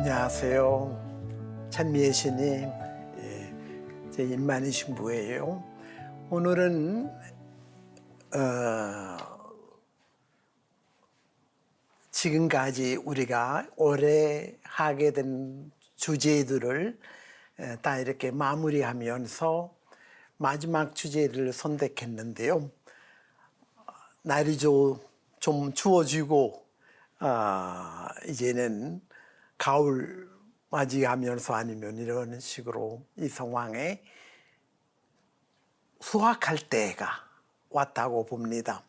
안녕하세요. 찬미애 신님, 제 임만희 신부예요. 오늘은 지금까지 우리가 올해 하게 된 주제들을 다 이렇게 마무리하면서 마지막 주제를 선택했는데요. 날이 좀 추워지고 이제는 가을 맞이하면서 아니면 이런 식으로 이 상황에 수확할 때가 왔다고 봅니다.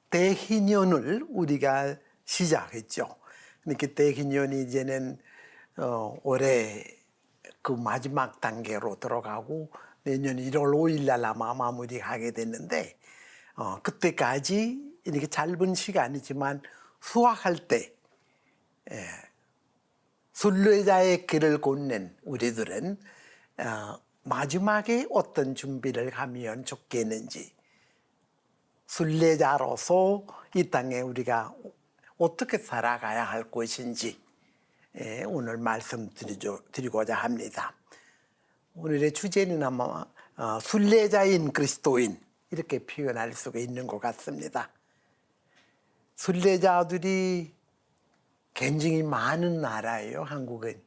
대희년을 우리가 시작했죠. 그러니까 대희년이 이제는 올해 그 마지막 단계로 들어가고 내년 1월 5일 날 아마 마무리하게 됐는데 그때까지 이렇게 짧은 시간이지만 수확할 때 순례자의 길을 걷는 우리들은 마지막에 어떤 준비를 하면 좋겠는지, 순례자로서 이 땅에 우리가 어떻게 살아가야 할 것인지 오늘 말씀드리고자 합니다. 오늘의 주제는 아마 순례자인 그리스도인 이렇게 표현할 수가 있는 것 같습니다. 순례자들이 굉장히 많은 나라예요, 한국은.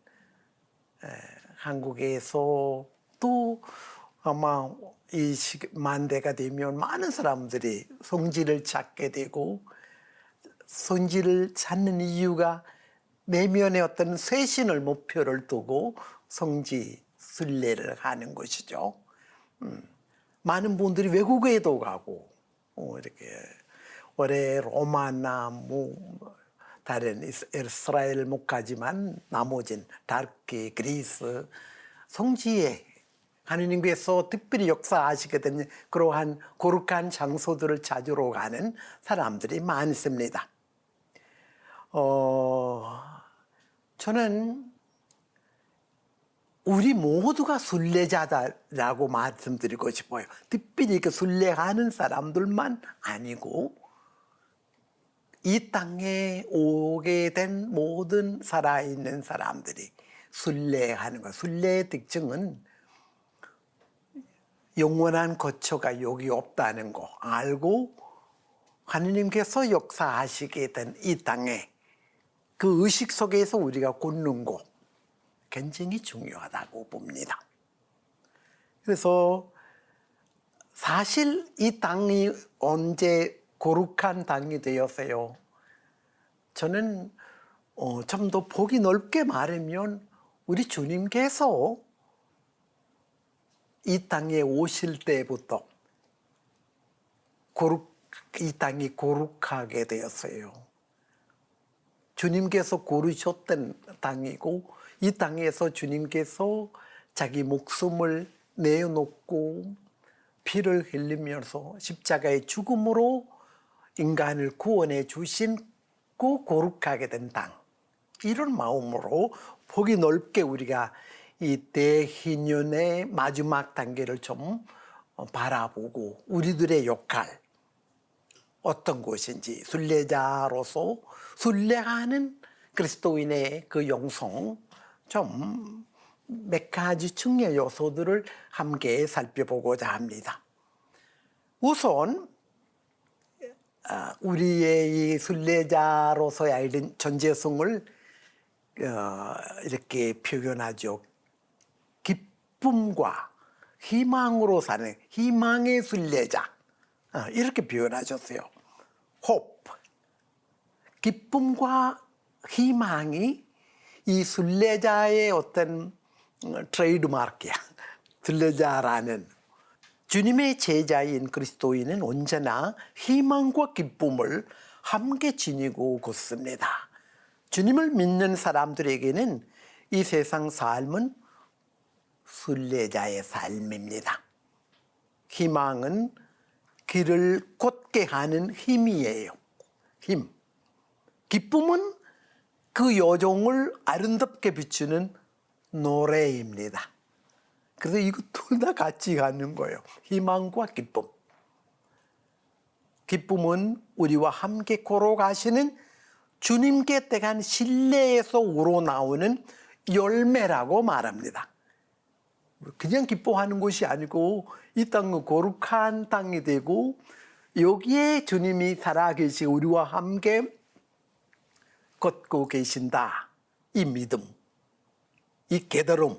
한국에서 또 아마 이 만대가 되면 많은 사람들이 성지를 찾게 되고, 성지를 찾는 이유가 내면의 어떤 쇄신을 목표를 두고 성지 순례를 하는 것이죠. 많은 분들이 외국에도 가고 이렇게 올해 로마나 다른 이스라엘 못 가지만 나머지는 터키, 그리스 성지에 하느님께서 특별히 역사하시게 된 그러한 거룩한 장소들을 찾으러 가는 사람들이 많습니다. 저는 우리 모두가 순례자다라고 말씀드리고 싶어요. 특별히 그 순례하는 사람들만 아니고 이 땅에 오게 된 모든 살아있는 사람들이 순례하는 것. 순례의 특징은 영원한 거처가 여기 없다는 거 알고 하느님께서 역사하시게 된 이 땅에 그 의식 속에서 우리가 걷는 것 굉장히 중요하다고 봅니다. 그래서 사실 이 땅이 언제 거룩한 땅이 되었어요. 저는 좀 더 보기 넓게 말하면 우리 주님께서 이 땅에 오실 때부터 이 땅이 거룩하게 되었어요. 주님께서 고르셨던 땅이고 이 땅에서 주님께서 자기 목숨을 내어놓고 피를 흘리면서 십자가의 죽음으로 인간을 구원해 주신 그 거룩하게 된 땅. 이런 마음으로 보기 넓게 우리가 이 대희년의 마지막 단계를 좀 바라보고 우리들의 역할 어떤 것인지 순례자로서 순례하는 그리스도인의 그 영성 좀 몇 가지 중요한 요소들을 함께 살펴보고자 합니다. 우선 우리의 이 순례자로서의 알린 존재성을 이렇게 표현하죠. 기쁨과 희망으로 사는 희망의 순례자 이렇게 표현하셨어요. hope. 기쁨과 희망이 이 순례자의 어떤 트레이드마크야. 순례자라는 주님의 제자인 그리스도인은 언제나 희망과 기쁨을 함께 지니고 걷습니다. 주님을 믿는 사람들에게는 이 세상 삶은 순례자의 삶입니다. 희망은 길을 곧게 하는 힘이에요. 힘. 기쁨은 그 여정을 아름답게 비추는 노래입니다. 그래서 이거 둘 다 같이 가는 거예요. 희망과 기쁨. 기쁨은 우리와 함께 걸어가시는 주님께 대한 신뢰에서 우러나오는 열매라고 말합니다. 그냥 기뻐하는 것이 아니고 이 땅은 거룩한 땅이 되고 여기에 주님이 살아계시고 우리와 함께 걷고 계신다. 이 믿음, 이 깨달음,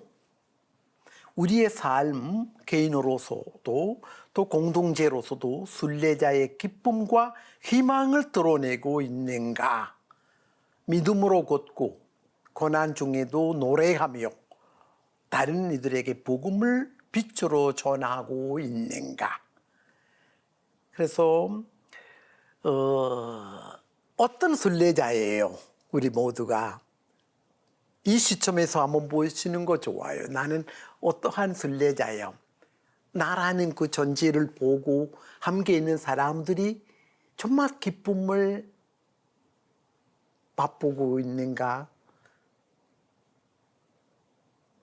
우리의 삶 개인으로서도 또 공동체로서도 순례자의 기쁨과 희망을 드러내고 있는가? 믿음으로 걷고 고난 중에도 노래하며 다른 이들에게 복음을 빛으로 전하고 있는가? 그래서 어떤 순례자예요? 우리 모두가 이 시점에서 한번 보시는 거 좋아요. 나는 어떠한 순례자예요? 나라는 그 존재를 보고 함께 있는 사람들이 정말 기쁨을 맛보고 있는가?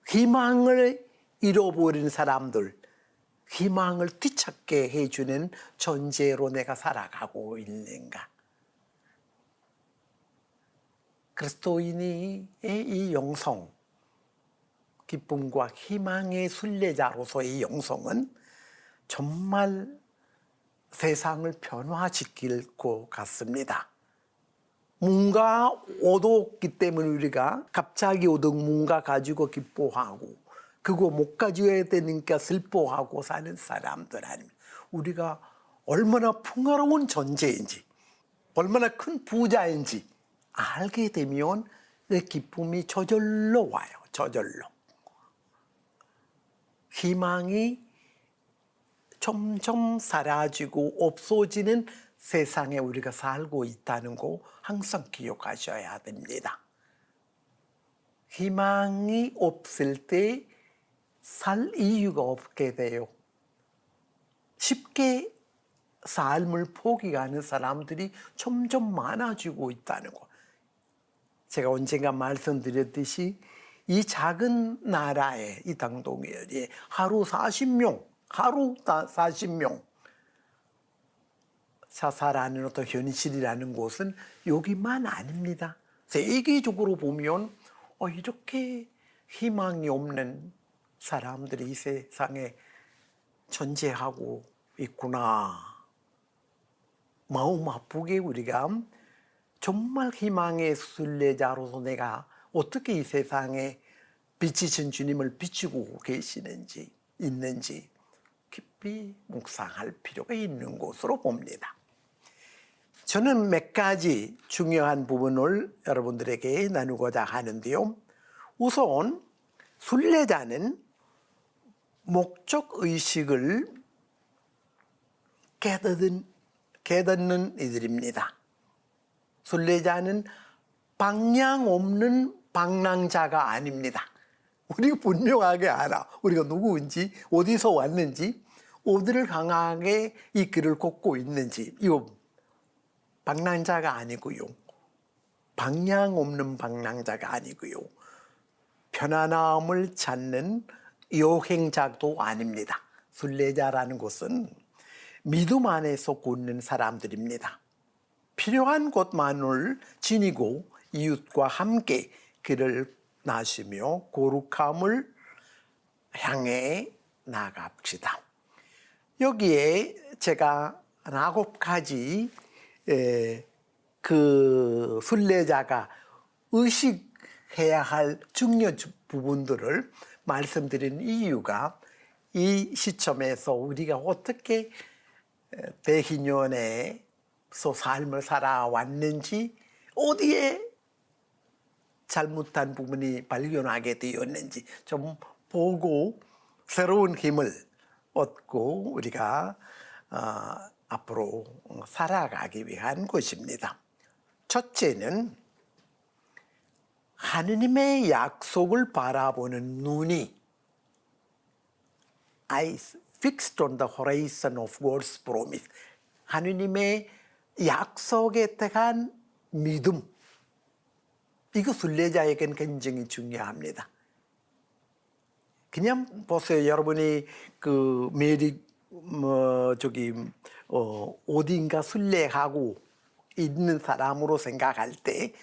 희망을 잃어버린 사람들, 희망을 뒤찾게 해주는 존재로 내가 살아가고 있는가? 그리스도인의 이 영성, 기쁨과 희망의 순례자로서의 영성은 정말 세상을 변화시킬 것 같습니다. 뭔가 얻었기 때문에 우리가 갑자기 얻은 뭔가 가지고 기뻐하고 그거 못 가져야 되니까 슬퍼하고 사는 사람들 아닙니다. 우리가 얼마나 풍요로운 존재인지 얼마나 큰 부자인지 알게 되면 그 기쁨이 저절로 와요. 저절로. 희망이 점점 사라지고 없어지는 세상에 우리가 살고 있다는 거 항상 기억하셔야 됩니다. 희망이 없을 때 살 이유가 없게 돼요. 쉽게 삶을 포기하는 사람들이 점점 많아지고 있다는 거. 제가 언젠가 말씀드렸듯이 이 작은 나라에 이 당동에 하루 40명 자살하는 어떤 현실이라는 곳은 여기만 아닙니다. 세계적으로 보면 이렇게 희망이 없는 사람들이 이 세상에 존재하고 있구나. 마음 아프게 우리가 정말 희망의 순례자로서 내가 어떻게 이 세상에 빛이신 주님을 비추고 계시는지 있는지 깊이 묵상할 필요가 있는 것으로 봅니다. 저는 몇 가지 중요한 부분을 여러분들에게 나누고자 하는데요. 우선 순례자는 목적의식을 깨닫는 이들입니다. 순례자는 방향 없는 방랑자가 아닙니다. 우리가 분명하게 알아. 우리가 누구인지, 어디서 왔는지, 어디를 향하게 이 길을 걷고 있는지. 이거 방랑자가 아니고요. 방향 없는 방랑자가 아니고요. 편안함을 찾는 여행자도 아닙니다. 순례자라는 것은 믿음 안에서 걷는 사람들입니다. 필요한 것만을 지니고 이웃과 함께 길을 나시며 거룩함을 향해 나갑시다. 여기에 제가 9가지 그 순례자가 의식해야 할 중요한 부분들을 말씀드린 이유가 이 시점에서 우리가 어떻게 대희년에서 삶을 살아왔는지 어디에 잘못한 부분이 발견하게 되었는지 좀 보고 새로운 힘을 얻고 우리가 앞으로 살아가기 위한 것입니다. 첫째는 하느님의 약속을 바라보는 눈이 Eyes fixed on the horizon of God's promise. 하느님의 약속에 대한 믿음. 이거 순례자에게는 굉장히 중요합니다. 그냥 보세요. 여러분이 그 매일 어딘가 순례하고 있는 사람으로 생각할 때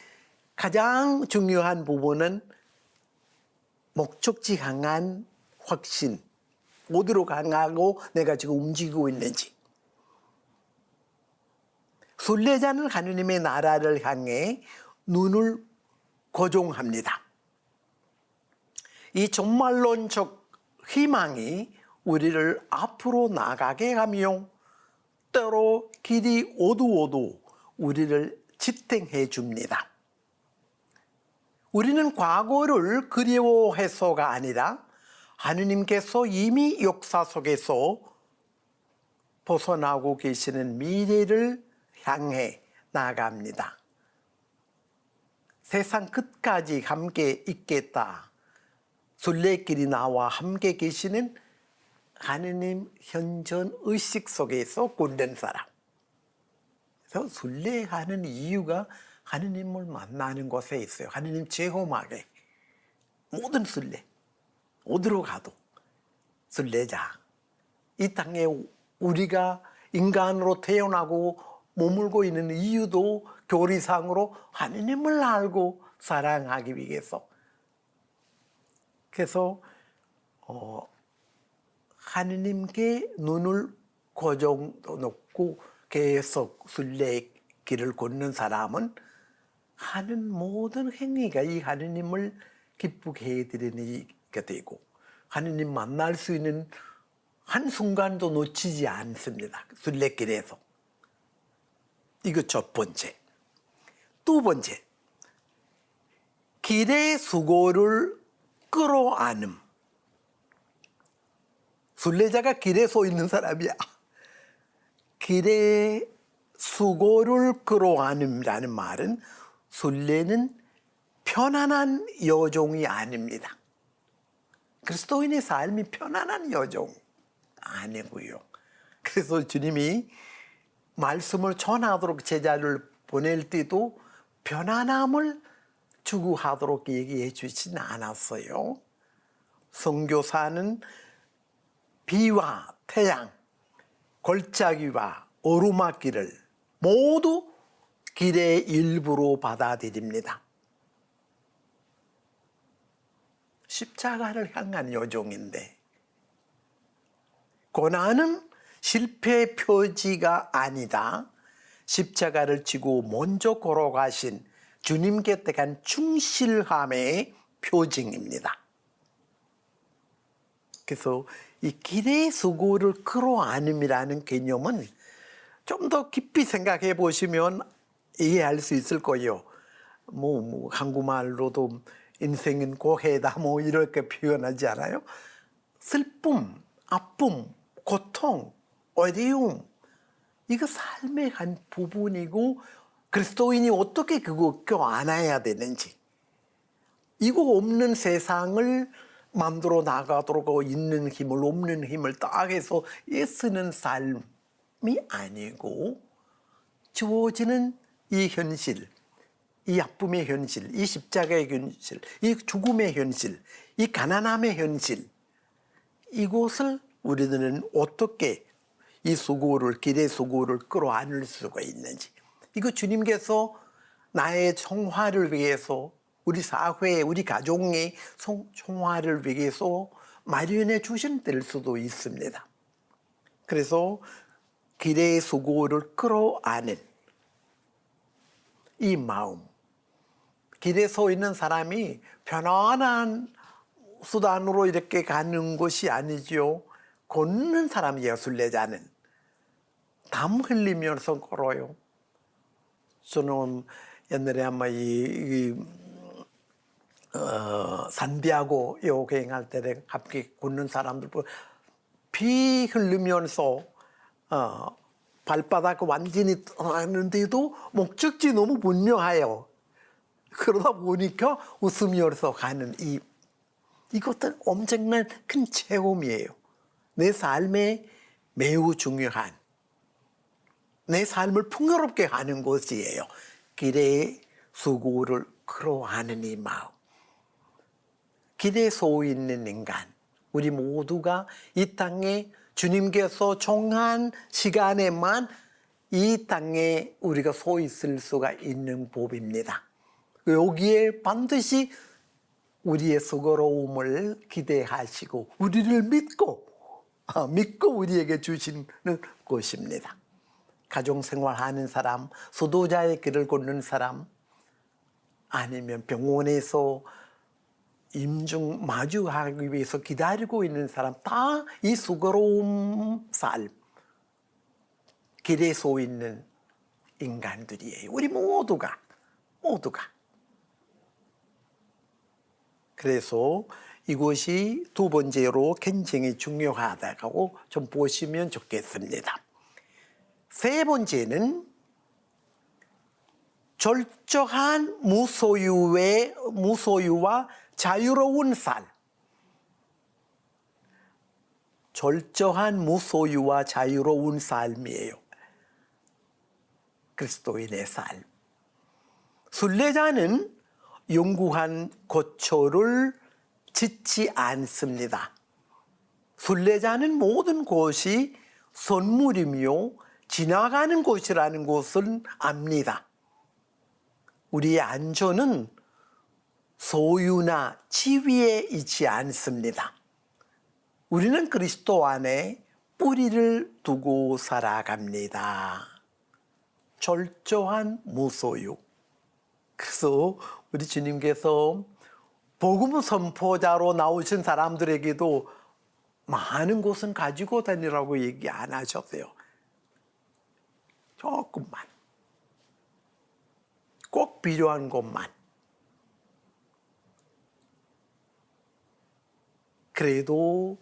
가장 중요한 부분은 목적지 향한 확신, 어디로 향하고 내가 지금 움직이고 있는지. 순례자는 하느님의 나라를 향해 눈을 고정합니다. 이 종말론적 희망이 우리를 앞으로 나가게 하며 때로 길이 어두워도 우리를 지탱해 줍니다. 우리는 과거를 그리워해서가 아니라 하느님께서 이미 역사 속에서 벗어나고 계시는 미래를 향해 나갑니다. 세상 끝까지 함께 있겠다. 순례길이 나와 함께 계시는 하느님 현존 의식 속에서 굳는 사람. 그래서 순례하는 이유가 하느님을 만나는 곳에 있어요. 하느님 제호막에 모든 순례 어디로 가도 순례자. 이 땅에 우리가 인간으로 태어나고 머물고 있는 이유도 교리상으로 하느님을 알고 사랑하기 위해서. 그래서 하느님께 눈을 고정놓고 계속 순례길을 걷는 사람은 하는 모든 행위가 이 하느님을 기쁘게 해드리는 게 되고 하느님 만날 수 있는 한순간도 놓치지 않습니다. 순례길에서. 이거 첫 번째. 두 번째, 길의 수고를 끌어안음. 순례자가 길에 서 있는 사람이야. 길의 수고를 끌어안음이라는 말은 순례는 편안한 여종이 아닙니다. 그리스도인의 삶이 편안한 여종 아니고요. 그래서 주님이 말씀을 전하도록 제자를 보낼 때도 편안함을 추구하도록 얘기해 주진 않았어요. 선교사는 비와 태양, 골짜기와 오르막길을 모두 길의 일부로 받아들입니다. 십자가를 향한 여종인데 고난은 실패의 표지가 아니다. 십자가를 지고 먼저 걸어가신 주님께 대한 충실함의 표징입니다. 그래서 이 길의 수고를 끌어안음이라는 개념은 좀 더 깊이 생각해 보시면 이해할 수 있을 거예요. 한국말로도 인생은 고해다 이렇게 표현하지 않아요? 슬픔, 아픔, 고통, 어려움, 이거 삶의 한 부분이고 그리스도인이 어떻게 그거 껴안아야 되는지, 이거 없는 세상을 만들어 나가도록 있는 힘을 없는 힘을 딱 해서 애쓰는 삶이 아니고 주어지는 이 현실, 이 아픔의 현실, 이 십자가의 현실, 이 죽음의 현실, 이 가난함의 현실, 이곳을 우리들은 어떻게 이 수고를, 길의 수고를 끌어안을 수가 있는지, 이거 주님께서 나의 성화를 위해서, 우리 사회, 우리 가족의 성화를 위해서 마련해 주신 될 수도 있습니다. 그래서 길의 수고를 끌어안는 이 마음, 길에 서 있는 사람이 편안한 수단으로 이렇게 가는 것이 아니죠. 걷는 사람이에요. 순례자는 땀 흘리면서 걸어요. 저는 옛날에 아마 산비하고 여행할 때 함께 걷는 사람들 비 흘리면서 발바닥 완전히 하는데도 목적지 너무 분명해요. 그러다 보니까 웃으면서 가는 이것은 엄청난 큰 체험이에요. 내 삶에 매우 중요한, 내 삶을 풍요롭게 하는 것이에요. 길의 수고를 끌어안는 이 마음. 길에 서 있는 인간, 우리 모두가 이 땅에 주님께서 정한 시간에만 이 땅에 우리가 서 있을 수가 있는 법입니다. 여기에 반드시 우리의 수고로움을 기대하시고 우리를 믿고 우리에게 주시는 것입니다. 가정생활하는 사람, 수도자의 길을 걷는 사람, 아니면 병원에서 임종 마주하기 위해서 기다리고 있는 사람, 다 이 수고로움 삶 길에 서 있는 인간들이에요. 우리 모두가. 그래서 이것이 두 번째로 굉장히 중요하다고 좀 보시면 좋겠습니다. 세 번째는 철저한 무소유와 자유로운 삶. 철저한 무소유와 자유로운 삶이에요. 그리스도인의 삶. 순례자는 영구한 고초를 짓지 않습니다. 순례자는 모든 것이 선물이며 지나가는 것이라는 것을 압니다. 우리의 안전은 소유나 지위에 있지 않습니다. 우리는 그리스도 안에 뿌리를 두고 살아갑니다. 철저한 무소유. 그래서 우리 주님께서 복음 선포자로 나오신 사람들에게도 많은 것은 가지고 다니라고 얘기 안 하셨어요. 조금만. 꼭 필요한 것만. 그래도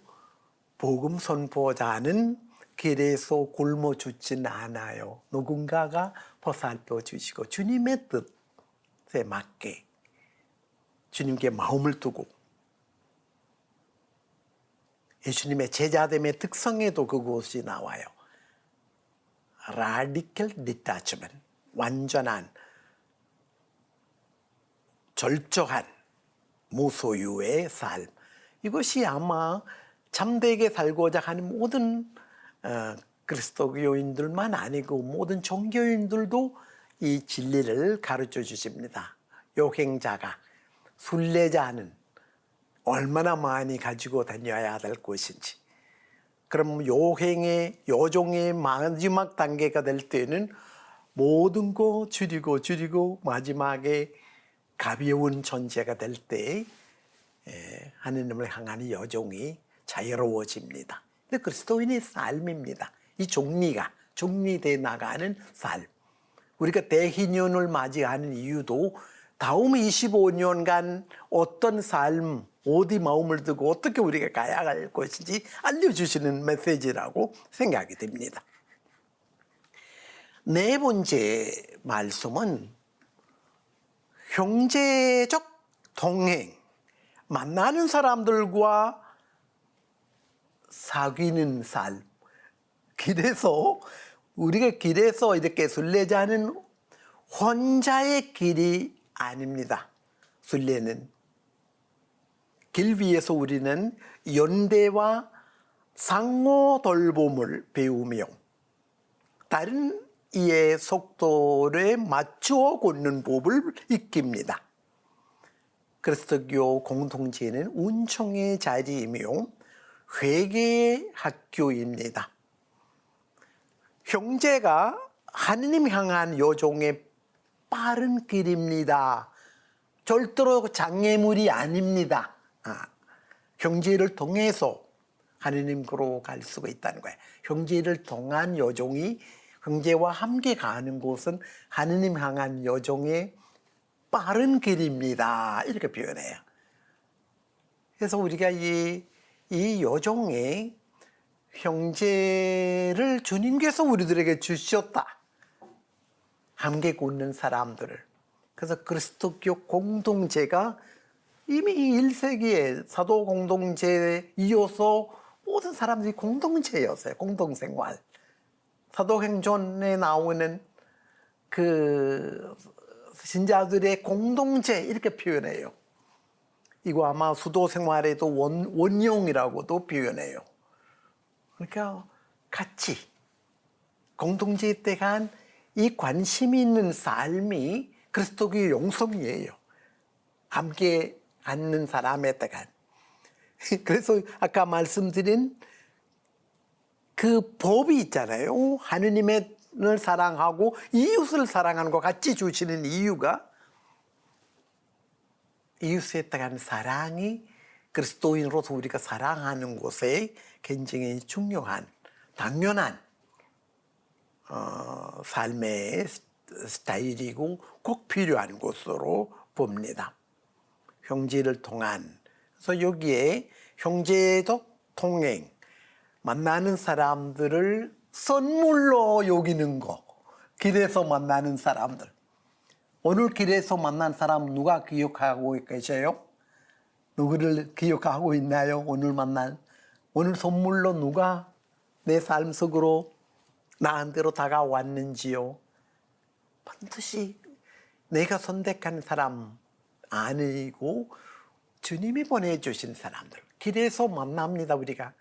복음 선포자는 길에서 굶어 죽진 않아요. 누군가가 보살펴 주시고 주님의 뜻에 맞게 주님께 마음을 두고, 예수님의 제자됨의 특성에도 그것이 나와요. Radical detachment, 완전한 절저한 무소유의 삶. 이것이 아마 참되게 살고자 하는 모든 그리스도교인들만 아니고 모든 종교인들도 이 진리를 가르쳐 주십니다. 여행자가, 순례자는 얼마나 많이 가지고 다녀야 될 것인지. 그럼 여종의 마지막 단계가 될 때는 모든 거 줄이고 마지막에 가벼운 존재가 될 때 하느님을 향하는 여종이 자유로워집니다. 근데 그리스도인의 삶입니다. 이 정리돼 나가는 삶. 우리가 대희년을 맞이하는 이유도 다음 25년간 어떤 삶, 어디 마음을 두고 어떻게 우리가 가야 할 것인지 알려주시는 메시지라고 생각이 됩니다. 네 번째 말씀은 형제적 동행, 만나는 사람들과 사귀는 삶. 우리가 길에서 이렇게 순례자는 혼자의 길이 아닙니다. 순례는 길 위에서 우리는 연대와 상호 돌봄을 배우며 다른 이의 속도에 맞추어 걷는 법을 익힙니다. 그리스도교 공동체는 은총의 자리이며 회개의 학교입니다. 형제가 하느님 향한 여종의 빠른 길입니다. 절대로 장애물이 아닙니다. 형제를 통해서 하느님께로 갈 수가 있다는 거예요. 형제를 통한 여종이 형제와 함께 가는 곳은 하느님 향한 여종의 빠른 길입니다. 이렇게 표현해요. 그래서 우리가 이 여종의 형제를 주님께서 우리들에게 주셨다. 함께 걷는 사람들을. 그래서 그리스도교 공동체가 이미 1세기에 사도 공동체에 이어서 모든 사람들이 공동체였어요. 공동생활. 사도행전에 나오는 그 신자들의 공동체 이렇게 표현해요. 이거 아마 수도 생활에도 원용이라고도 표현해요. 그러니까 같이 공동체에 대한 이 관심이 있는 삶이 그리스도교의 영성이에요. 함께 않는 사람에 따라. 그래서 아까 말씀드린 그 법이 있잖아요. 하느님을 사랑하고 이웃을 사랑하는 것 같이 주시는 이유가 이웃에 따른 사랑이 그리스도인으로서 우리가 사랑하는 곳에 굉장히 중요한 당연한 삶의 스타일이고 꼭 필요한 것으로 봅니다. 형제를 통한. 그래서 여기에 형제적 통행, 만나는 사람들을 선물로 여기는 거. 길에서 만나는 사람들. 오늘 길에서 만난 사람 누가 기억하고 계세요? 누구를 기억하고 있나요? 오늘 선물로 누가 내 삶 속으로 나한테로 다가왔는지요? 반드시 내가 선택한 사람 아니고 주님이 보내주신 사람들. 길에서 만납니다, 우리가.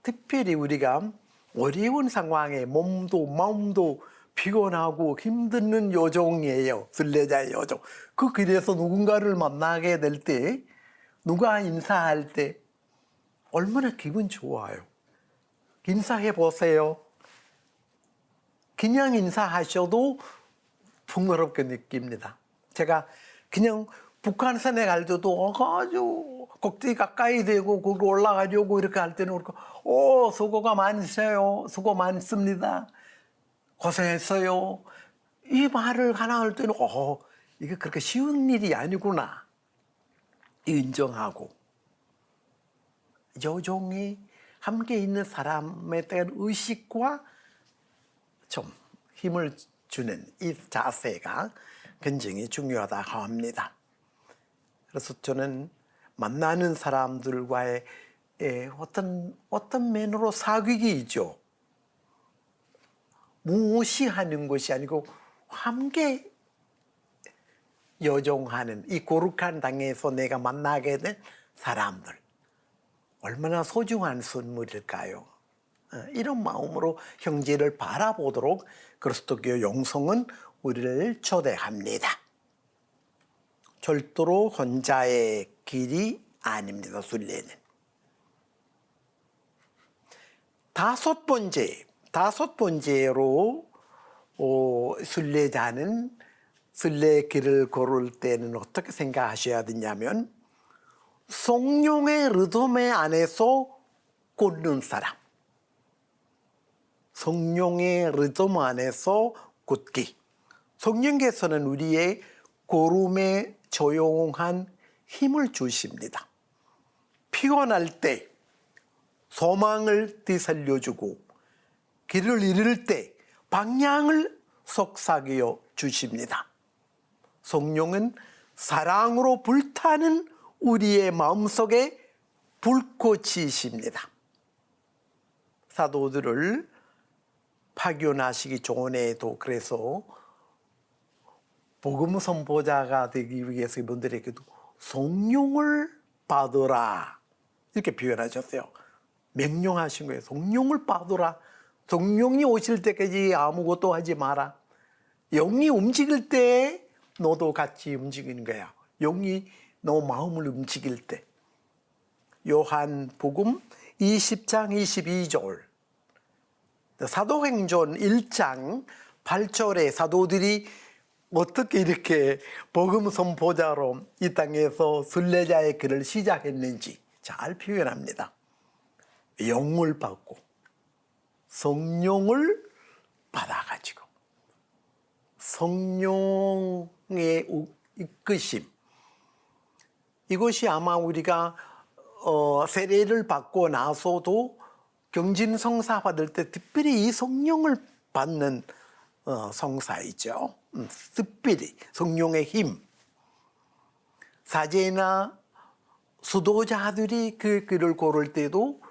특별히 우리가 어려운 상황에 몸도 마음도 피곤하고 힘든 여정이에요. 순례자의 여정. 그 길에서 누군가를 만나게 될 때, 누가 인사할 때 얼마나 기분 좋아요. 인사해 보세요. 그냥 인사하셔도 풍요롭게 느낍니다. 제가 그냥 북한산에 갈 때도 아주 꼭대기 가까이 되고 거기 올라가려고 이렇게 할 때는 수고가 많으세요. 수고 많습니다. 고생했어요. 이 말을 하나 할 때는 이게 그렇게 쉬운 일이 아니구나. 인정하고 여종이 함께 있는 사람에 대한 의식과 좀 힘을 주는 이 자세가 굉장히 중요하다고 합니다. 그래서 저는 만나는 사람들과의 어떤 면으로 사귀기이죠. 무시하는 것이 아니고 함께 여정하는 이 거룩한 땅에서 내가 만나게 된 사람들. 얼마나 소중한 선물일까요? 이런 마음으로 형제를 바라보도록 그리스도교 영성은 우리를 초대합니다. 절대로 혼자의 길이 아닙니다. 순례는. 다섯 번째로 순례자는 순례 길을 걸을 때는 어떻게 생각하셔야 되냐면 성령의 리듬 안에서 걷는 사람. 성령의 리듬 안에서 걷기. 성령께서는 우리의 걸음에 조용한 힘을 주십니다. 피곤할 때 소망을 되살려주고 길을 잃을 때 방향을 속삭여 주십니다. 성령은 사랑으로 불타는 우리의 마음속에 불꽃이십니다. 사도들을 파견하시기 전에도 그래서 복음 선포자가 되기 위해서 이분들에게도 성령을 받으라 이렇게 표현하셨어요. 명령하신 거예요. 성령을 받으라. 성령이 오실 때까지 아무것도 하지 마라. 영이 움직일 때 너도 같이 움직이는 거야. 영이 너 마음을 움직일 때. 요한복음 20장 22절 사도행전 1장 8절에 사도들이 어떻게 이렇게 복음 선포자로 이 땅에서 순례자의 길을 시작했는지 잘 표현합니다. 영을 받고 성령을 받아가지고 성령의 이끄심 이것이 아마 우리가 세례를 받고 나서도 경진성사 받을 때 특별히 이 성령을 받는 성사이죠. 특별히 성령의 힘. 사제나 수도자들이 그 길을 걸을 때도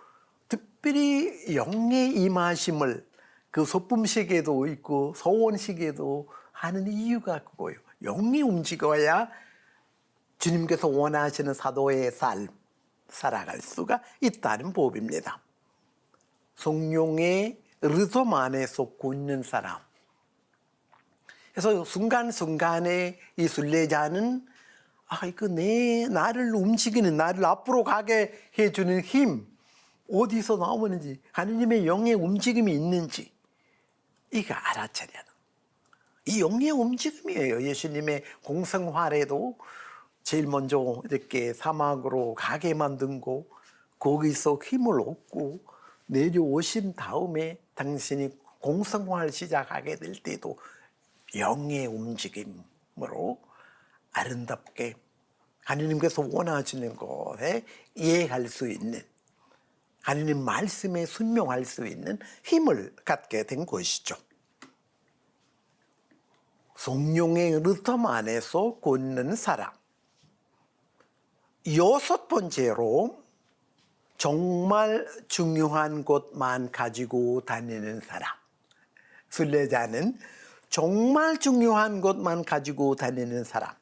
특별히 영의 임하심을 그 소품식에도 있고 소원식에도 하는 이유가 그거예요. 영이 움직여야 주님께서 원하시는 사도의 삶 살아갈 수가 있다는 법입니다. 성령의 리듬 안에서 걷는 사람. 그래서 순간순간에 이 순례자는 이거 나를 움직이는, 나를 앞으로 가게 해주는 힘, 어디서 나오는지, 하느님의 영의 움직임이 있는지, 이거 알아차려야 돼. 이 영의 움직임이에요. 예수님의 공생활에도 제일 먼저 이렇게 사막으로 가게 만든 거, 거기서 힘을 얻고 내려오신 다음에 당신이 공생활 시작하게 될 때도 영의 움직임으로 아름답게 하느님께서 원하시는 것에 이해할 수 있는, 하느님 말씀에 순종할 수 있는 힘을 갖게 된 것이죠. 성령의 리듬 안에서 걷는 사람. 여섯 번째로 정말 중요한 것만 가지고 다니는 사람. 순례자는 정말 중요한 것만 가지고 다니는 사람.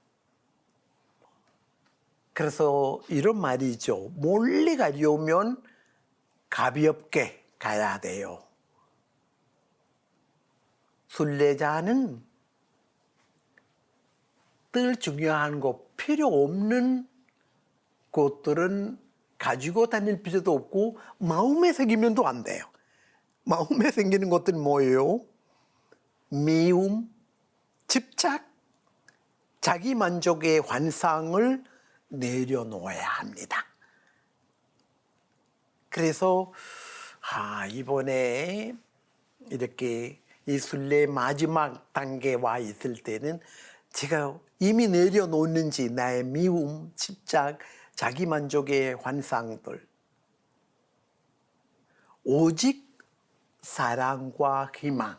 그래서 이런 말이죠. 멀리 가려면 가볍게 가야 돼요. 순례자는 늘 중요한 것, 필요 없는 것들은 가지고 다닐 필요도 없고 마음에 새기면 또 안 돼요. 마음에 생기는 것들은 뭐예요? 미움, 집착, 자기 만족의 환상을 내려놓아야 합니다. 그래서 이번에 이렇게 이 순례 마지막 단계에 와 있을 때는 제가 이미 내려놓는지 나의 미움, 집착, 자기 만족의 환상들, 오직 사랑과 희망,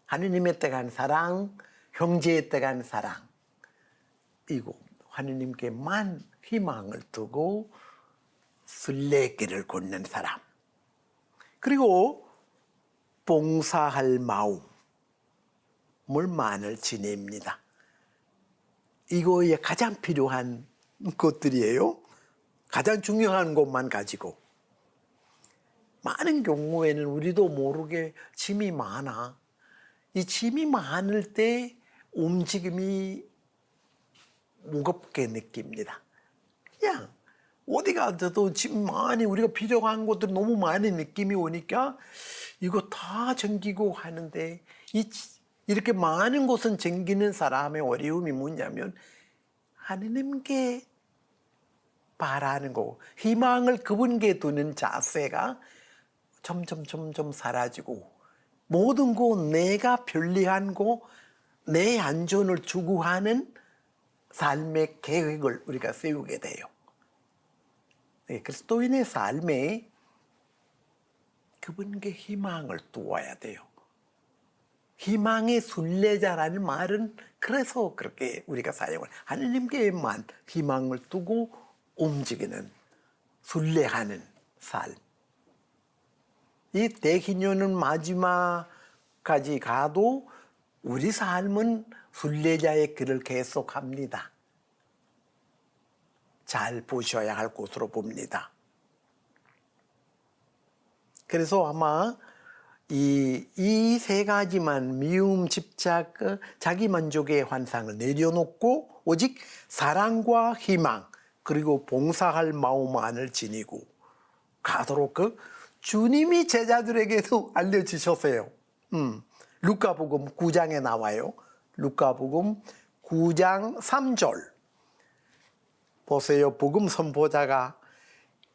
하느님에 대한 사랑, 형제에 대한 사랑, 이거 하느님께만 희망을 두고 순례길을 걷는 사람. 그리고 봉사할 마음을 만을 지냅니다. 이거에 가장 필요한 것들이에요. 가장 중요한 것만 가지고. 많은 경우에는 우리도 모르게 짐이 많아. 이 짐이 많을 때 움직임이 무겁게 느낍니다. 그냥 어디 가도 짐 많이, 우리가 필요한 것들 너무 많이 느낌이 오니까 이거 다 챙기고 하는데, 이렇게 많은 것은 챙기는 사람의 어려움이 뭐냐면 하느님께 바라는 거, 희망을 그분께 두는 자세가 점점 사라지고, 모든 거 내가 편리한 거, 내 안전을 추구하는 삶의 계획을 우리가 세우게 돼요. 그리스도인의 삶에 그분께 희망을 두어야 돼요. 희망의 순례자라는 말은 그래서 그렇게 우리가 사용을, 하느님께만 희망을 두고 움직이는, 순례하는 삶. 이 대기년은 마지막까지 가도 우리 삶은 순례자의 길을 계속합니다. 잘 보셔야 할 곳으로 봅니다. 그래서 아마 이 세 가지만, 미움, 집착, 자기 만족의 환상을 내려놓고 오직 사랑과 희망, 그리고 봉사할 마음만을 지니고 가도록 주님이 제자들에게도 알려주셨어요. 루카복음 9장에 나와요. 루카복음 9장 3절. 보세요. 복음 선포자가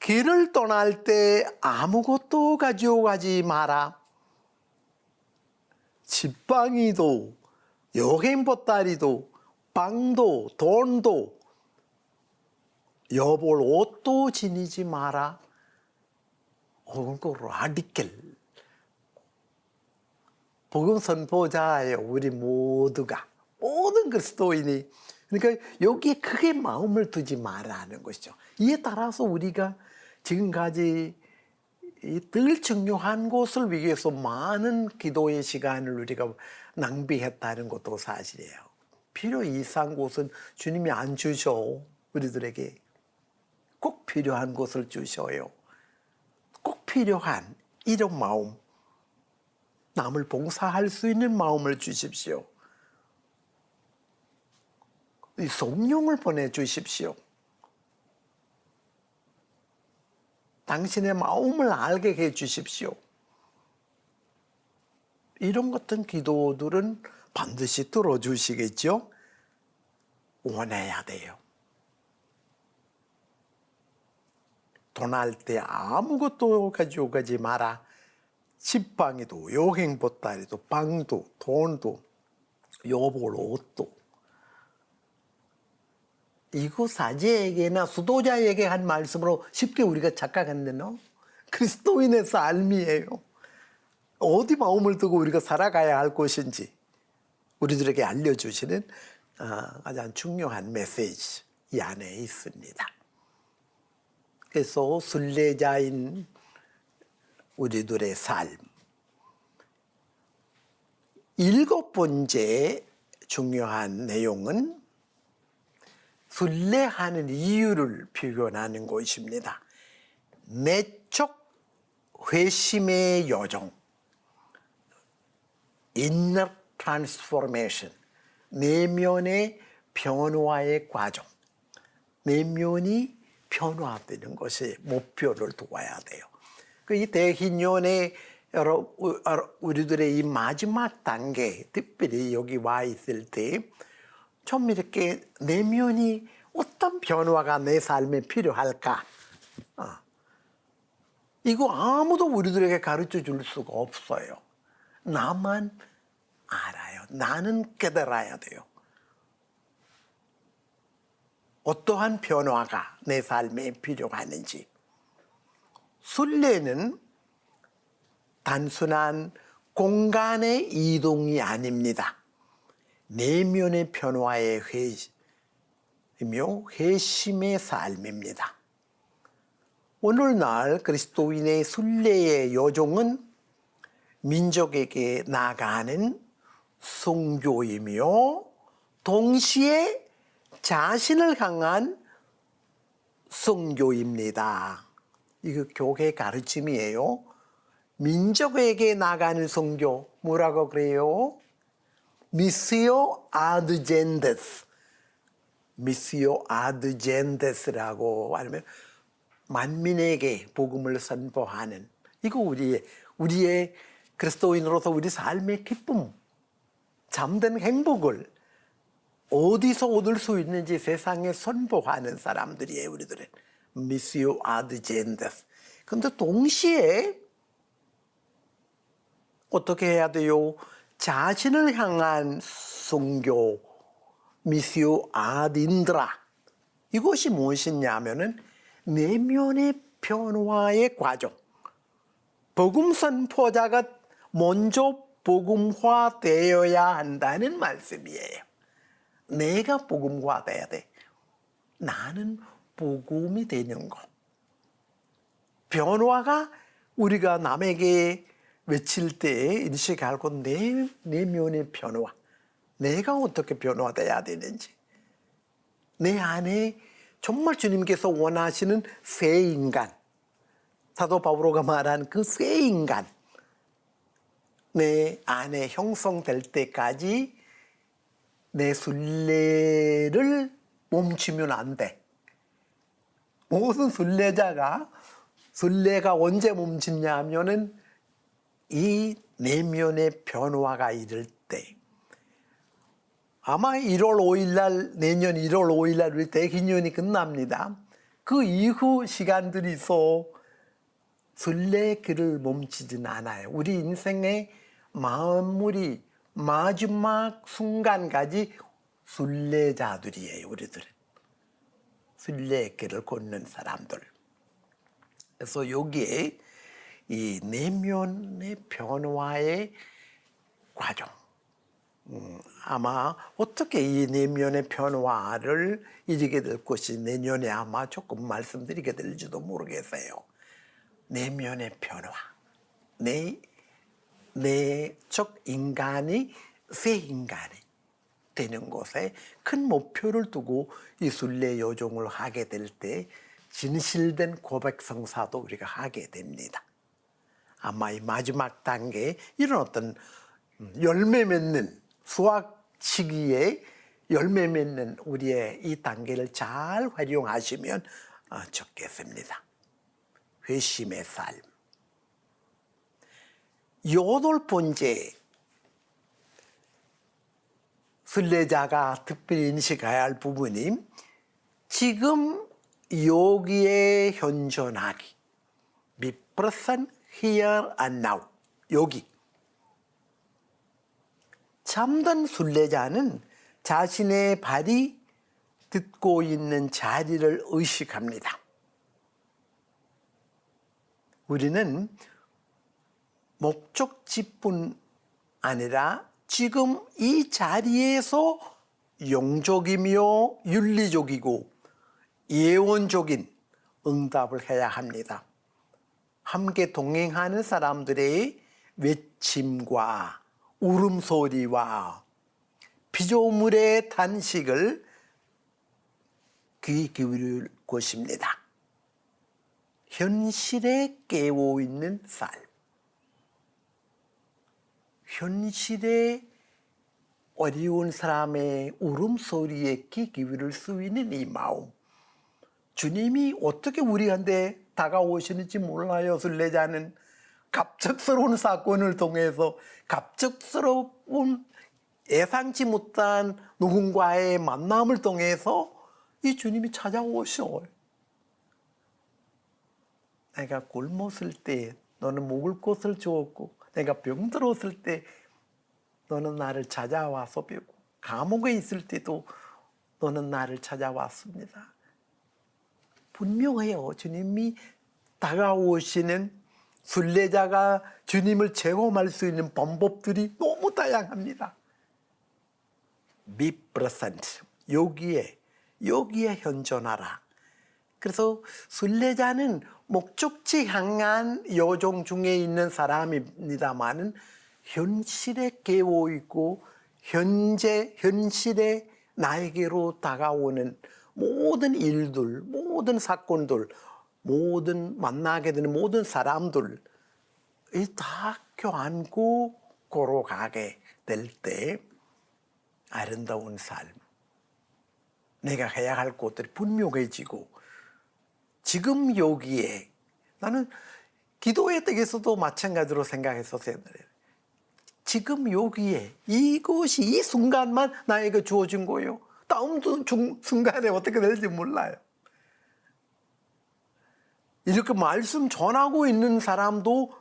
길을 떠날 때 아무것도 가져가지 마라. 지팡이도, 여행보따리도, 빵도, 돈도, 여볼 옷도 지니지 마라. 그거 라디컬. 복음 선포자예요. 우리 모두가, 모든 그리스도인이. 그러니까 여기에 크게 마음을 두지 말라는 것이죠. 이에 따라서 우리가 지금까지 늘 중요한 것을 위해서 많은 기도의 시간을 우리가 낭비했다는 것도 사실이에요. 필요 이상 것은 주님이 안 주셔. 우리들에게 꼭 필요한 것을 주셔요. 꼭 필요한 이런 마음, 남을 봉사할 수 있는 마음을 주십시오. 이 성령을 보내주십시오. 당신의 마음을 알게 해주십시오. 이런 같은 기도들은 반드시 들어주시겠죠? 원해야 돼요. 돈 할 때 아무것도 가져가지 마라. 집방에도 여행 보따리도 빵도 돈도 여벌 옷도. 이거 사제에게나 수도자에게 한 말씀으로 쉽게 우리가 착각했네요. 그리스도인의 삶이에요. 어디 마음을 두고 우리가 살아가야 할 것인지 우리들에게 알려주시는 가장 중요한 메시지 이 안에 있습니다. 그래서 순례자인 우리들의 삶. 7번째 중요한 내용은 순례하는 이유를 표현하는 것입니다. 내적 회심의 여정, inner transformation, 내면의 변화의 과정, 내면이 변화되는 것이 목표를 두어야 돼요. 이 대희년의 우리들의 이 마지막 단계, 특별히 여기 와 있을 때 좀 이렇게 내면이 어떤 변화가 내 삶에 필요할까? 이거 아무도 우리들에게 가르쳐 줄 수가 없어요. 나만 알아요. 나는 깨달아야 돼요. 어떠한 변화가 내 삶에 필요하는지. 순례는 단순한 공간의 이동이 아닙니다. 내면의 변화의 회심의 삶입니다. 오늘날 그리스도인의 순례의 여정은 민족에게 나아가는 선교이며 동시에 자신을 향한 선교입니다. 이거 교회 가르침이에요. 민족에게 나가는 선교 뭐라고 그래요? 미시오 아드젠데스, 미시오 아드젠데스라고 하면 만민에게 복음을 선포하는, 이거 우리의 그리스도인으로서 우리 삶의 기쁨, 잠든 행복을 어디서 얻을 수 있는지 세상에 선포하는 사람들이에요. 우리들은 미시오 아드젠데스. 근데 동시에 어떻게 해야 돼요? 자신을 향한 선교, 미시오 아딘드라. 이것이 무엇이냐면은 내면의 변화의 과정. 복음 선포자가 먼저 복음화되어야 한다는 말씀이에요. 내가 복음화돼야 돼. 나는 복음이 되는 것. 변화가 우리가 남에게 외칠 때 인식하고 내면의 변화, 내가 어떻게 변화돼야 되는지, 내 안에 정말 주님께서 원하시는 새 인간, 사도 바오로가 말한 그 새 인간, 내 안에 형성될 때까지 내 순례를 멈추면 안 돼. 모든 순례가 언제 멈추냐 하면은 이 내면의 변화가 이를 때, 아마 1월 5일 날, 내년 1월 5일 날 우리 대기년이 끝납니다. 그 이후 시간들이 있어 순례의 길을 멈추진 않아요. 우리 인생의 마무리, 마지막 순간까지 순례자들이에요. 우리들은 순례의 길을 걷는 사람들. 그래서 여기에 이 내면의 변화의 과정, 아마 어떻게 이 내면의 변화를 이루게 될 것이 내년에 아마 조금 말씀드리게 될지도 모르겠어요. 내면의 변화, 내적 인간이 새 인간이 되는 것에 큰 목표를 두고 이 순례 여정을 하게 될 때 진실된 고백 성사도 우리가 하게 됩니다. 아마 이 마지막 단계에 이런 어떤 열매 맺는 수확 시기에 열매 맺는 우리의 이 단계를 잘 활용하시면 좋겠습니다. 회심의 삶. 여덟 번째, 순례자가 특별히 인식해야 할 부분이 지금 여기에 현존하기. Be present here and now. 여기. 참된 순례자는 자신의 발이 딛고 있는 자리를 의식합니다. 우리는 목적지뿐 아니라 지금 이 자리에서 용적이며 윤리적이고 예언적인 응답을 해야 합니다. 함께 동행하는 사람들의 외침과 울음소리와 피조물의 탄식을 귀 기울일 것입니다. 현실에 깨어있는 삶. 현실에 어려운 사람의 울음소리에 귀 기울일 수 있는 이 마음. 주님이 어떻게 우리한테 다가오시는지 몰라요. 순례자는 갑작스러운 사건을 통해서 갑작스러운 예상치 못한 누군가의 만남을 통해서 이 주님이 찾아오셔요. 내가 굶었을 때 너는 먹을 것을 주었고 내가 병들었을 때 너는 나를 찾아와서 뵙고 감옥에 있을 때도 너는 나를 찾아왔습니다. 분명해요. 주님이 다가오시는 순례자가 주님을 체험할 수 있는 방법들이 너무 다양합니다. Be present. 여기에 현존하라. 그래서 순례자는 목적지 향한 여정 중에 있는 사람입니다만은 현실에 깨어 있고 현실에 나에게로 다가오는 모든 일들, 모든 사건들, 모든 만나게 되는 모든 사람들 다 껴안고 걸어가게 될 때 아름다운 삶, 내가 해야 할 것들이 분명해지고 지금 여기에 나는 기도의 뜻에서도 마찬가지로 생각했었어요. 지금 여기에 이것이 이 순간만 나에게 주어진 거예요. 다음 순간에 어떻게 될지 몰라요. 이렇게 말씀 전하고 있는 사람도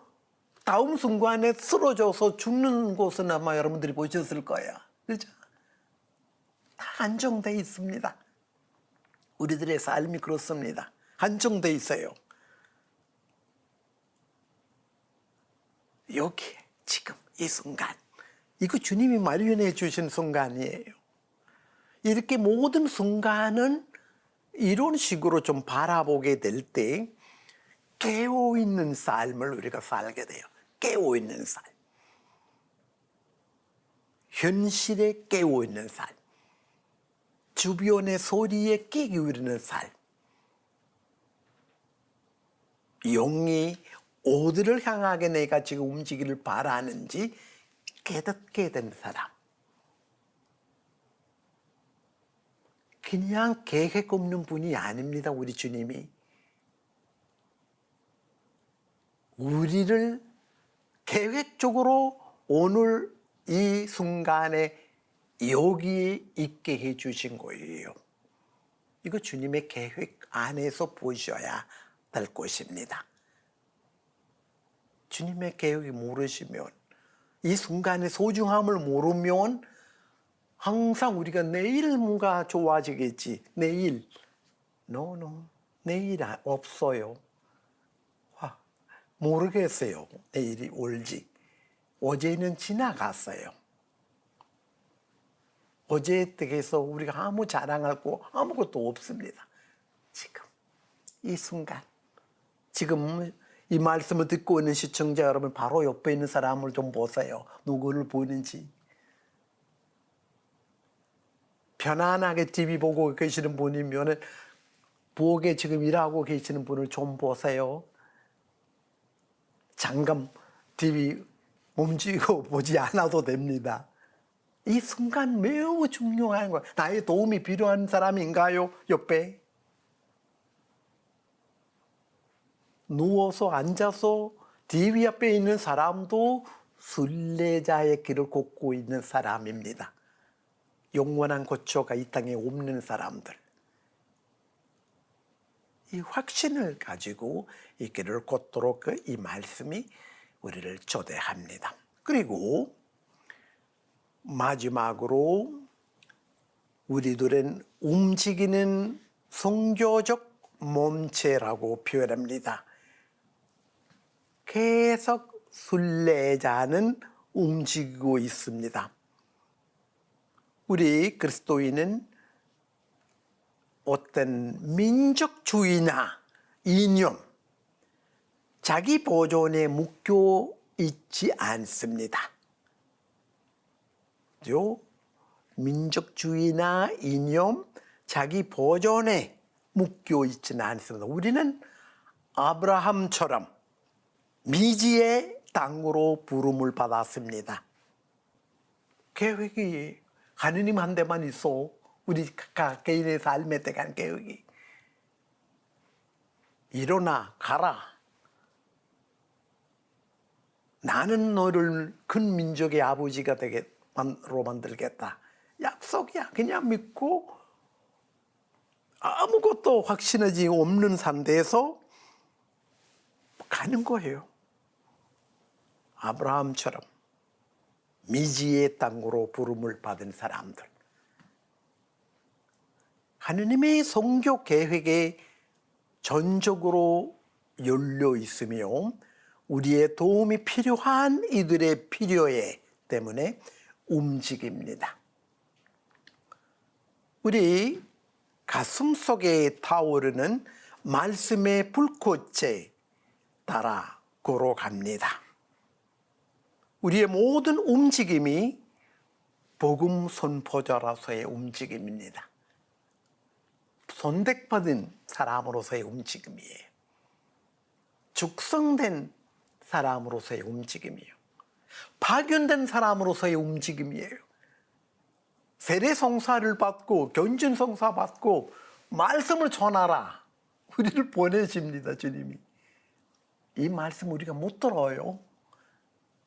다음 순간에 쓰러져서 죽는 것은 아마 여러분들이 보셨을 거예요. 그렇죠? 다 한정되어 있습니다. 우리들의 삶이 그렇습니다. 한정되어 있어요. 여기 지금 이 순간, 이거 주님이 마련해 주신 순간이에요. 이렇게 모든 순간은 이런 식으로 좀 바라보게 될 때 깨어있는 삶을 우리가 살게 돼요. 깨어있는 삶. 현실에 깨어있는 삶. 주변의 소리에 귀 기울이는 삶. 영이 어디를 향하게 내가 지금 움직이기를 바라는지 깨닫게 된 사람. 그냥 계획 없는 분이 아닙니다. 우리 주님이. 우리를 계획적으로 오늘 이 순간에 여기에 있게 해주신 거예요. 이거 주님의 계획 안에서 보셔야 될 것입니다. 주님의 계획이 모르시면, 이 순간의 소중함을 모르면 항상 우리가 내일 뭔가 좋아지겠지. 내일. No. 내일 없어요. 모르겠어요. 내일이 올지. 어제는 지나갔어요. 어제에 대해서 우리가 아무 자랑할 거 아무것도 없습니다. 지금 이 순간, 지금 이 말씀을 듣고 있는 시청자 여러분, 바로 옆에 있는 사람을 좀 보세요. 누구를 보는지. 편안하게 TV 보고 계시는 분이면 부엌에 지금 일하고 계시는 분을 좀 보세요. 잠깐 TV 움직이고 보지 않아도 됩니다. 이 순간 매우 중요한 거예요. 나의 도움이 필요한 사람인가요? 옆에 누워서 앉아서 TV 앞에 있는 사람도 순례자의 길을 걷고 있는 사람입니다. 영원한 고초가 이 땅에 없는 사람들. 이 확신을 가지고 이 길을 걷도록 이 말씀이 우리를 초대합니다. 그리고 마지막으로 우리들은 움직이는 선교적 몸체라고 표현합니다. 계속 순례자는 움직이고 있습니다. 우리 그리스도인은 어떤 민족주의나 이념, 자기 보존에 묶여 있지 않습니다. 민족주의나 이념, 자기 보존에 묶여 있지는 않습니다. 우리는 아브라함처럼 미지의 땅으로 부름을 받았습니다. 계획이 하느님 한 대만 있어. 우리 각 개인의 삶에 대한 계획이. 일어나 가라. 나는 너를 큰 민족의 아버지가 되게로 만들겠다. 약속이야. 그냥 믿고 아무것도 확신하지 없는 상태에서 가는 거예요. 아브라함처럼 미지의 땅으로 부름을 받은 사람들. 하느님의 선교 계획에 전적으로 열려 있으며 우리의 도움이 필요한 이들의 필요에 때문에 움직입니다. 우리 가슴 속에 타오르는 말씀의 불꽃에 따라 걸어갑니다. 우리의 모든 움직임이 복음 선포자로서의 움직임입니다. 선택받은 사람으로서의 움직임이에요. 죽성된 사람으로서의 움직임이에요. 파견된 사람으로서의 움직임이에요. 세례성사를 받고 견진성사 받고 말씀을 전하라. 우리를 보내십니다. 주님이. 이 말씀 우리가 못 들어요.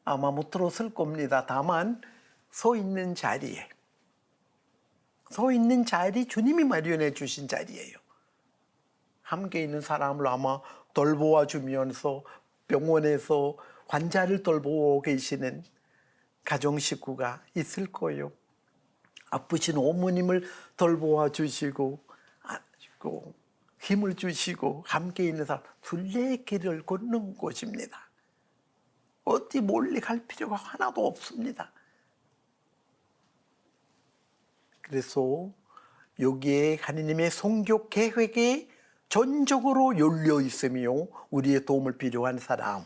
아마 못 들었을 겁니다. 다만 서 있는 자리에, 서 있는 자리 주님이 마련해 주신 자리예요. 함께 있는 사람을 아마 돌보아 주면서 병원에서 환자를 돌보고 계시는 가정 식구가 있을 거예요. 아프신 어머님을 돌보아 주시고 힘을 주시고 함께 있는 사람, 순례의 길을 걷는 곳입니다. 어디 멀리 갈 필요가 하나도 없습니다. 그래서 여기에 하느님의 선교 계획에 전적으로 열려 있으며 우리의 도움을 필요한 사람,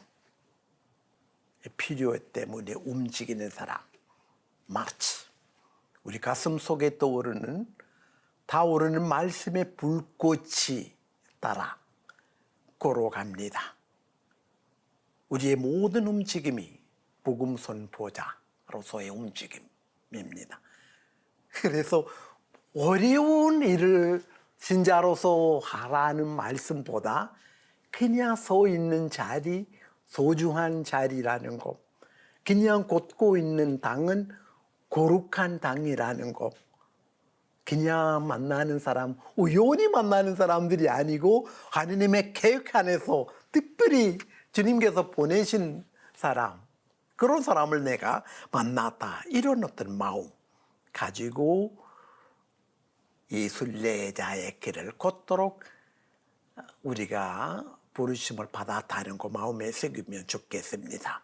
필요 때문에 움직이는 사람, 마치 우리 가슴 속에 타오르는 말씀의 불꽃이 따라 걸어갑니다. 우리의 모든 움직임이 복음 선포자로서의 움직임입니다. 그래서 어려운 일을 신자로서 하라는 말씀보다 그냥 서 있는 자리, 소중한 자리라는 것, 그냥 걷고 있는 땅은 거룩한 땅이라는 것, 그냥 만나는 사람, 우연히 만나는 사람들이 아니고 하느님의 계획 안에서 특별히 주님께서 보내신 사람, 그런 사람을 내가 만났다. 이런 어떤 마음 가지고 이 순례자의 길을 걷도록 우리가 부르심을 받았다는 그 마음에 새기면 좋겠습니다.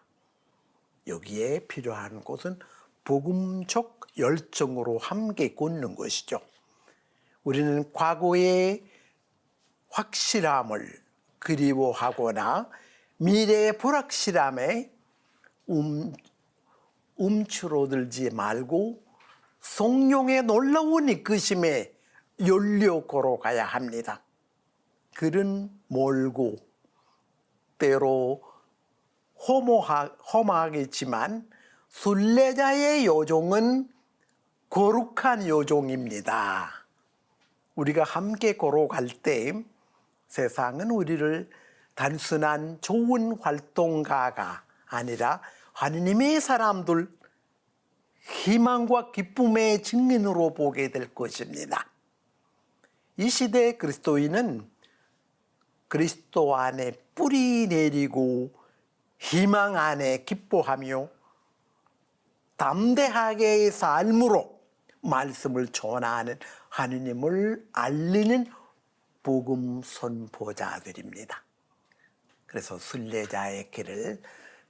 여기에 필요한 것은 복음적 열정으로 함께 걷는 것이죠. 우리는 과거의 확실함을 그리워하거나 미래의 불확실함에 움츠러들지 말고 성령의 놀라운 이끄심에 열려 걸어가야 합니다. 길은 멀고 때로 험하겠지만 순례자의 여정은 거룩한 요종입니다. 우리가 함께 걸어갈 때 세상은 우리를 단순한 좋은 활동가가 아니라 하느님의 사람들, 희망과 기쁨의 증인으로 보게 될 것입니다. 이 시대의 그리스도인은 그리스도 안에 뿌리 내리고 희망 안에 기뻐하며 담대하게 삶으로 말씀을 전하는 하느님을 알리는 복음 선포자들입니다. 그래서 순례자의 길을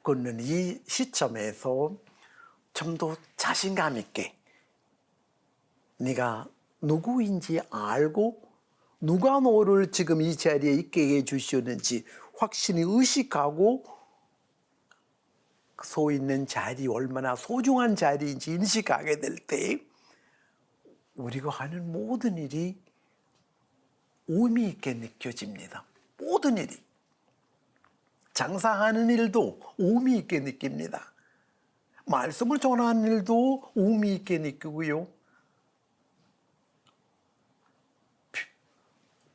걷는 이 시점에서 좀 더 자신감 있게 네가 누구인지 알고 누가 너를 지금 이 자리에 있게 해주셨는지 확실히 의식하고 서 있는 자리 얼마나 소중한 자리인지 인식하게 될 때 우리가 하는 모든 일이 의미 있게 느껴집니다. 모든 일이. 장사하는 일도 의미 있게 느낍니다. 말씀을 전하는 일도 의미 있게 느끼고요.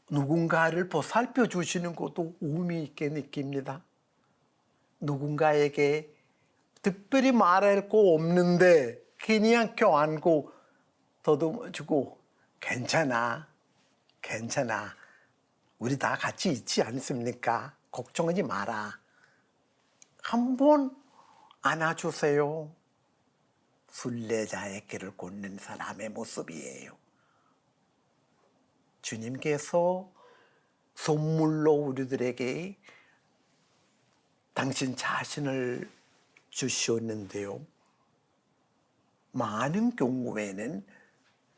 누군가를 보살펴 주시는 것도 의미 있게 느낍니다. 누군가에게 특별히 말할 거 없는데 그냥 껴안고 더듬어주고 괜찮아, 괜찮아. 우리 다 같이 있지 않습니까? 걱정하지 마라. 한번 안아주세요. 순례자의 길을 걷는 사람의 모습이에요. 주님께서 선물로 우리들에게 당신 자신을 주셨는데요. 많은 경우에는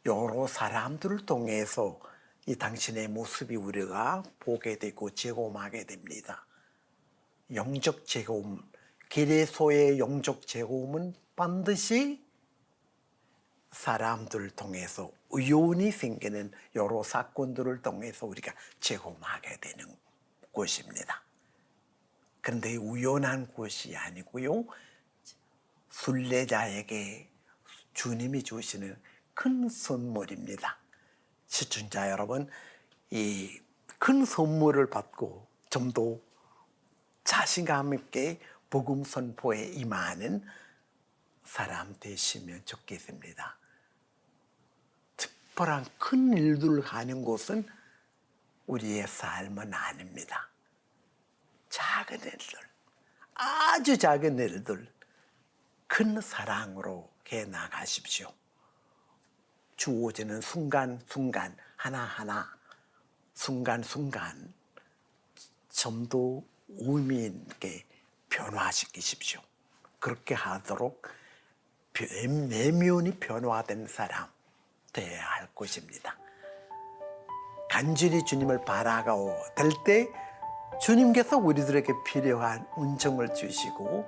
여러 사람들을 통해서 이 당신의 모습이 우리가 보게 되고 제공하게 됩니다. 영적 제공, 길에서의 영적 제공은 반드시 사람들을 통해서 우연히 생기는 여러 사건들을 통해서 우리가 제공하게 되는 것입니다. 그런데 우연한 것이 아니고요. 순례자에게 주님이 주시는 큰 선물입니다. 시청자 여러분, 이 큰 선물을 받고 좀 더 자신감 있게 복음 선포에 임하는 사람 되시면 좋겠습니다. 특별한 큰 일들을 하는 것은 우리의 삶은 아닙니다. 작은 일들, 아주 작은 일들, 큰 사랑으로 해 나가십시오. 주어지는 순간순간 하나하나 순간순간 좀 더 의미 있게 변화시키십시오. 그렇게 하도록 내면이 변화된 사람 되어야 할 것입니다. 간절히 주님을 바라고 될 때 주님께서 우리들에게 필요한 은총을 주시고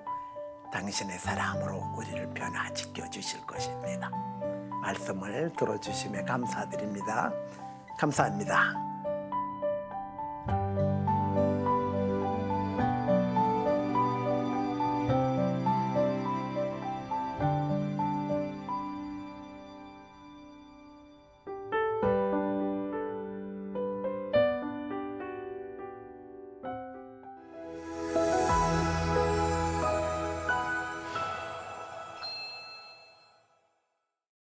당신의 사랑으로 우리를 변화시켜 주실 것입니다. 말씀을 들어주시며 감사드립니다. 감사합니다.